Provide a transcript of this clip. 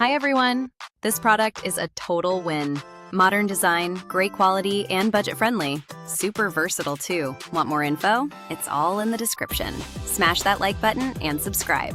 Hi everyone! This product is a total win. Modern design, great quality, and budget-friendly. Super versatile too. Want more info? It's all in the description. Smash that like button and subscribe.